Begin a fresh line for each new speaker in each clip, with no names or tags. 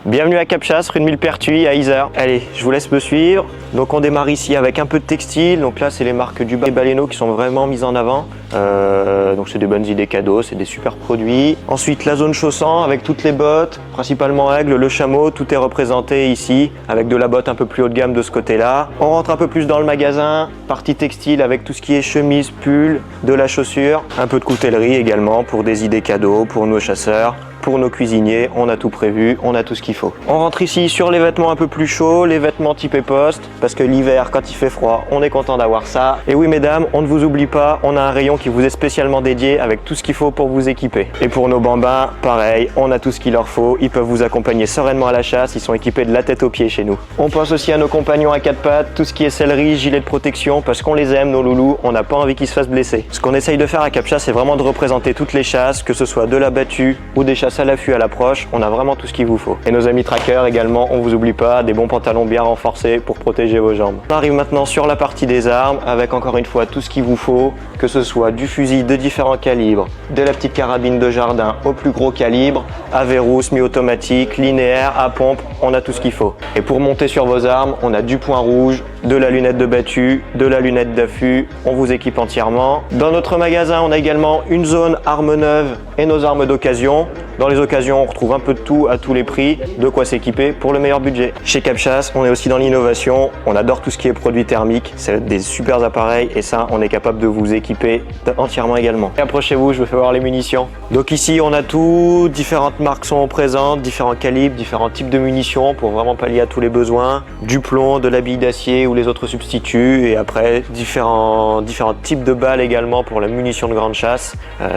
Bienvenue à Cap Chasse, rue de Millepertuis à Isère. Allez, je vous laisse me suivre. Donc on démarre ici avec un peu de textile. Donc là c'est les marques du Baleno qui sont vraiment mises en avant. Donc c'est des bonnes idées cadeaux, c'est des super produits. Ensuite la zone chaussant avec toutes les bottes, principalement Aigle, le chameau, tout est représenté ici avec de la botte un peu plus haut de gamme de ce côté-là. On rentre un peu plus dans le magasin, partie textile avec tout ce qui est chemise, pull, de la chaussure, un peu de coutellerie également pour des idées cadeaux, pour nos chasseurs. Pour nos cuisiniers, on a tout prévu, on a tout ce qu'il faut. On rentre ici sur les vêtements un peu plus chauds, les vêtements typé poste, parce que l'hiver, quand il fait froid, on est content d'avoir ça. Et oui mesdames, on ne vous oublie pas, on a un rayon qui vous est spécialement dédié avec tout ce qu'il faut pour vous équiper. Et pour nos bambins, pareil, on a tout ce qu'il leur faut, ils peuvent vous accompagner sereinement à la chasse, ils sont équipés de la tête aux pieds chez nous. On pense aussi à nos compagnons à quatre pattes, tout ce qui est sellerie, gilet de protection, parce qu'on les aime, nos loulous, on n'a pas envie qu'ils se fassent blesser. Ce qu'on essaye de faire à Cap Chasse, c'est vraiment de représenter toutes les chasses, que ce soit de la battue ou des chasses à l'affût à l'approche, on a vraiment tout ce qu'il vous faut. Et nos amis trackers également, on vous oublie pas, des bons pantalons bien renforcés pour protéger vos jambes. On arrive maintenant sur la partie des armes avec encore une fois tout ce qu'il vous faut, que ce soit du fusil de différents calibres, de la petite carabine de jardin au plus gros calibre, à verrou, semi-automatique, linéaire, à pompe, on a tout ce qu'il faut. Et pour monter sur vos armes, on a du point rouge, de la lunette de battue, de la lunette d'affût, on vous équipe entièrement. Dans notre magasin, on a également une zone armes neuves et nos armes d'occasion. Dans les occasions, on retrouve un peu de tout à tous les prix, de quoi s'équiper pour le meilleur budget. Chez Cap Chasse, on est aussi dans l'innovation, on adore tout ce qui est produits thermiques, c'est des super appareils et ça, on est capable de vous équiper entièrement également. Et approchez-vous, je vous fais voir les munitions. Donc ici, on a tout, différentes marques sont présentes, différents calibres, différents types de munitions pour vraiment pallier à tous les besoins, du plomb, de la bille d'acier ou les autres substituts et après différents types de balles également pour la munition de grande chasse,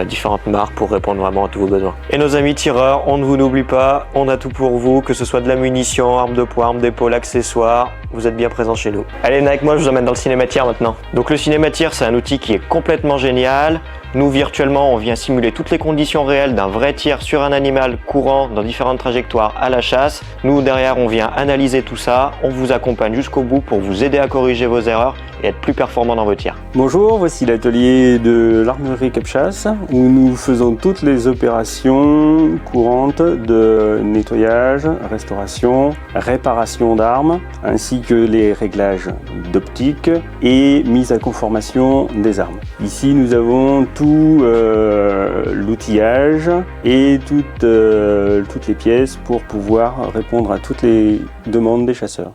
différentes marques pour répondre vraiment à tous vos besoins. Et nos amis tireurs, on ne vous oublie pas, on a tout pour vous, que ce soit de la munition, armes de poing, armes d'épaule, accessoires, vous êtes bien présents chez nous. Allez, venez avec moi, je vous emmène dans le cinématir maintenant. Donc le cinématir, c'est un outil qui est complètement génial. Nous, virtuellement, on vient simuler toutes les conditions réelles d'un vrai tir sur un animal courant dans différentes trajectoires à la chasse. Nous, derrière, on vient analyser tout ça, on vous accompagne jusqu'au bout pour vous aider à corriger vos erreurs et être plus performant dans vos tirs.
Bonjour, voici l'atelier de l'armurerie Cap Chasse où nous faisons toutes les opérations courantes de nettoyage, restauration, réparation d'armes ainsi que les réglages d'optique et mise à conformation des armes. Ici, nous avons tout l'outillage et toutes les pièces pour pouvoir répondre à toutes les demandes des chasseurs.